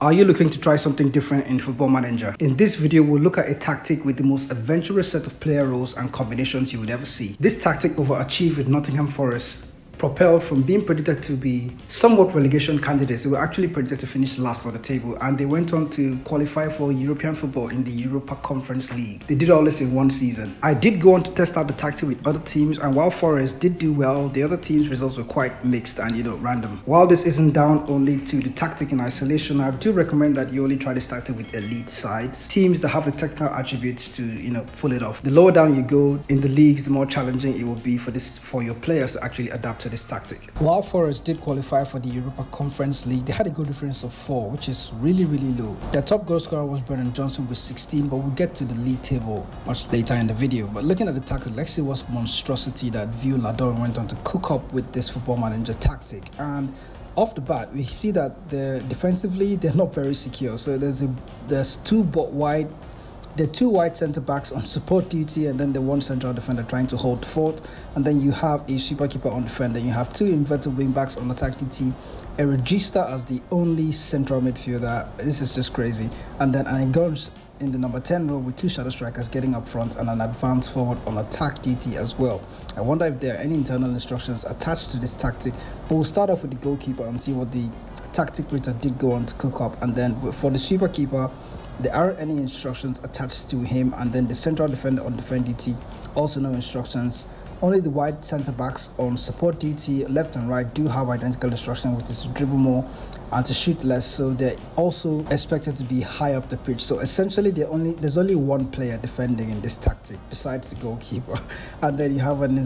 Are you looking to try something different in Football Manager? In this video, we'll look at a tactic with the most adventurous set of player roles and combinations you would ever see. This tactic overachieved with Nottingham Forest, propelled from being predicted to be somewhat relegation candidates. They were actually predicted to finish last on the table, and they went on to qualify for European football in the Europa Conference League. They did all this in one season. I did go on to test out the tactic with other teams, and while Forest did do well, the other teams' results were quite mixed and random. While this isn't down only to the tactic in isolation, I do recommend that you only try this tactic with elite sides, teams that have the technical attributes to pull it off. The lower down you go in the leagues, the more challenging it will be for your players to actually adapt to this tactic. While Forest did qualify for the Europa Conference League, they had a goal difference of 4, which is really low. Their top goal scorer was Brennan Johnson with 16, but we'll get to the league table much later in the video. But looking at the tactic, let's see what monstrosity that View Ladon went on to cook up with this Football Manager tactic. And off the bat, we see that defensively they're not very secure. So there's two wide centre backs on support duty, and then the one central defender trying to hold fort, and then you have a super keeper on defender. You have two inverted wing backs on attack duty, a regista as the only central midfielder. This is just crazy. And then Anigons in the number 10 role with two shadow strikers getting up front and an advanced forward on attack duty as well. I wonder if there are any internal instructions attached to this tactic, but we'll start off with the goalkeeper and see what the tactic writer did go on to cook up. And then for the super keeper, there aren't any instructions attached to him, and then the central defender on defend duty, also no instructions. Only the wide centre backs on support duty, left and right, do have identical instruction, which is to dribble more and to shoot less. So they're also expected to be high up the pitch. So essentially, there's only one player defending in this tactic besides the goalkeeper. And then you have an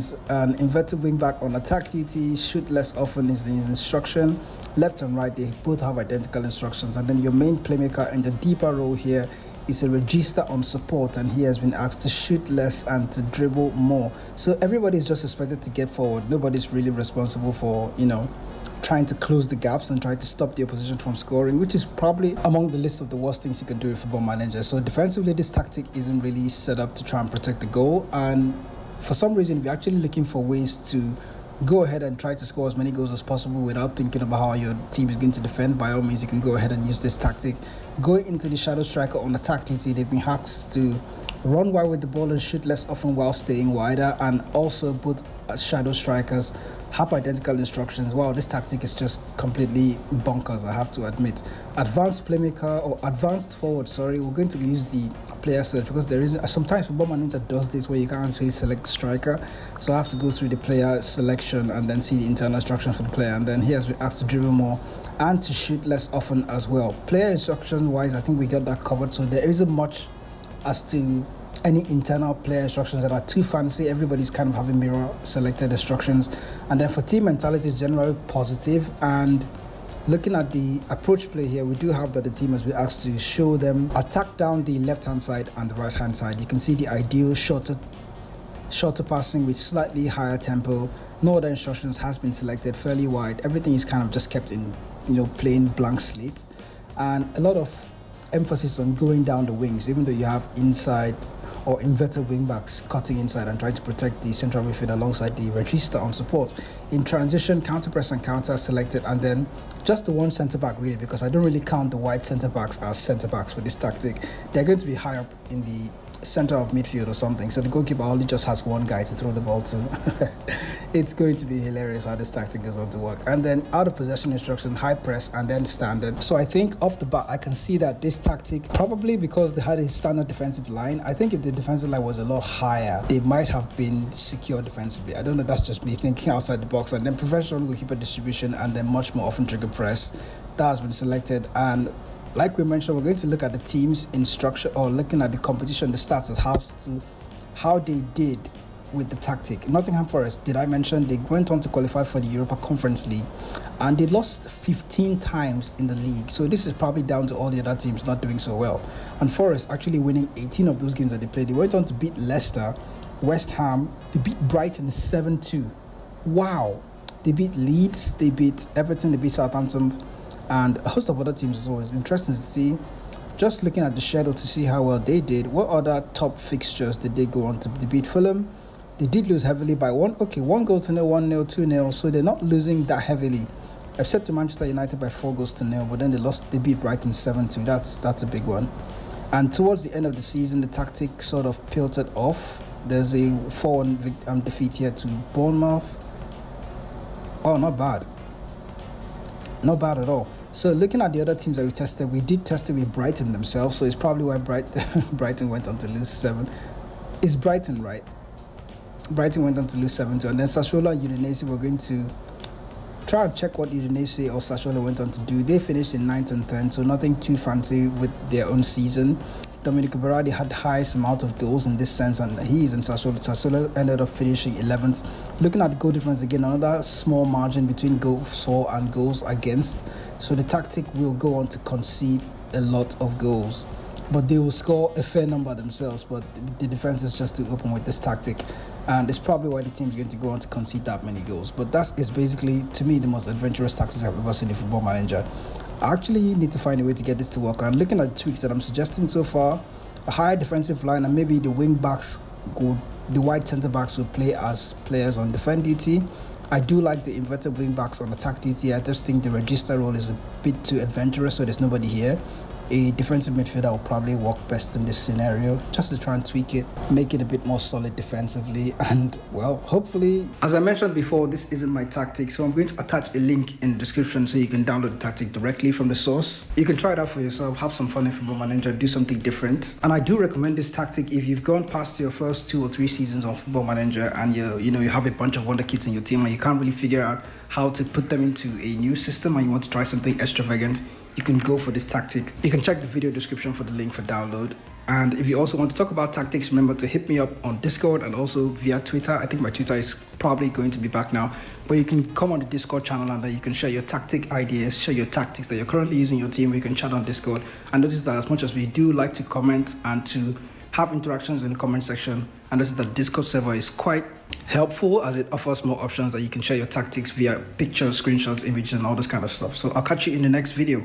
inverted wing back on attack duty, shoot less often is the instruction. Left and right, they both have identical instructions. And then your main playmaker in the deeper role here is a regista on support, and he has been asked to shoot less and to dribble more. So everybody's just expected to get forward. Nobody's really responsible for trying to close the gaps and try to stop the opposition from scoring, which is probably among the list of the worst things you can do with Football Manager. So defensively, this tactic isn't really set up to try and protect the goal, and for some reason we're actually looking for ways to go ahead and try to score as many goals as possible without thinking about how your team is going to defend. By all means, you can go ahead and use this tactic. Going into the shadow striker on attack duty, they've been asked to run wide with the ball and shoot less often while staying wider, and also both shadow strikers have identical instructions. Wow, this tactic is just completely bonkers, I have to admit. Advanced playmaker or advanced forward, we're going to use the player search because there is sometimes Football Manager does this where you can't actually select striker, so I have to go through the player selection and then see the internal instructions for the player, and then he has been asked to dribble more and to shoot less often as well. Player instruction wise, I think we got that covered, so there isn't much as to any internal player instructions that are too fancy. Everybody's kind of having mirror selected instructions. And then for team mentality is generally positive. And looking at the approach play here, we do have that the team has been asked to show them attack down the left hand side and the right hand side. You can see the ideal shorter passing with slightly higher tempo. No other instructions has been selected, fairly wide. Everything is kind of just kept in plain blank slate, and a lot of emphasis on going down the wings, even though you have inside or inverted wing backs cutting inside and trying to protect the central midfield alongside the regista on support. In transition, counter press and counter selected, and then just the one centre back really, because I don't really count the wide centre backs as centre backs for this tactic. They're going to be high up in the center of midfield or something, so the goalkeeper only just has one guy to throw the ball to. It's going to be hilarious how this tactic goes on to work. And then out of possession instruction, high press, and then standard. So I think off the bat I can see that this tactic, probably because they had a standard defensive line, I think if the defensive line was a lot higher, they might have been secure defensively. I don't know, that's just me thinking outside the box. And then professional goalkeeper distribution, and then much more often trigger press, that has been selected. And like we mentioned, we're going to look at the teams in structure, or looking at the competition, the stats as to how they did with the tactic. Nottingham Forest, did I mention they went on to qualify for the Europa Conference League, and they lost 15 times in the league. So this is probably down to all the other teams not doing so well. And Forest actually winning 18 of those games that they played. They went on to beat Leicester, West Ham, they beat Brighton 7-2. Wow. They beat Leeds, they beat Everton, they beat Southampton, and a host of other teams as well. It's interesting to see, just looking at the schedule to see how well they did. What other top fixtures did they go on to? They beat Fulham. They did lose heavily by 1 goal to 0, 1-0, 2-0, so they're not losing that heavily. except to Manchester United by 4-0, but then they beat Brighton 7-2. That's a big one. And towards the end of the season, the tactic sort of peeled off. There's a 4-1 defeat here to Bournemouth. Oh, not bad. Not bad at all. So looking at the other teams that we did test it with Brighton themselves. So it's probably why Brighton went on to lose 7. It's Brighton, right? Brighton went on to lose 7-2. And then Sassuolo and Udinese were going to try and check what Udinese or Sassuolo went on to do. They finished in 9th and 10th, so nothing too fancy with their own season. Domenico Berardi had the highest amount of goals in this sense, and he is in Sassuolo. Sassuolo ended up finishing 11th. Looking at the goal difference again, another small margin between goals for and goals against. So the tactic will go on to concede a lot of goals, but they will score a fair number themselves. But the defense is just too open with this tactic, and it's probably why the team's going to go on to concede that many goals. But that is basically, to me, the most adventurous tactics I've ever seen in Football Manager. I actually need to find a way to get this to work. And looking at the tweaks that I'm suggesting so far, a higher defensive line, and maybe the wing backs the wide centre backs will play as players on defend duty. I do like the inverted wing backs on attack duty. I just think the regista role is a bit too adventurous, so there's nobody here. A defensive midfielder will probably work best in this scenario, just to try and tweak it, make it a bit more solid defensively, and well, hopefully. As I mentioned before, this isn't my tactic, so I'm going to attach a link in the description so you can download the tactic directly from the source. You can try it out for yourself, have some fun in Football Manager, do something different. And I do recommend this tactic if you've gone past your first 2 or 3 seasons on Football Manager and you have a bunch of wonder kids in your team and you can't really figure out how to put them into a new system and you want to try something extravagant. You can go for this tactic. You can check the video description for the link for download. And if you also want to talk about tactics, remember to hit me up on Discord and also via Twitter. I think my Twitter is probably going to be back now, but you can come on the Discord channel and then you can share your tactic ideas, share your tactics that you're currently using in your team. We can chat on Discord. And notice that as much as we do like to comment and to have interactions in the comment section, and notice that Discord server is quite helpful as it offers more options that you can share your tactics via pictures, screenshots, images, and all this kind of stuff. So I'll catch you in the next video.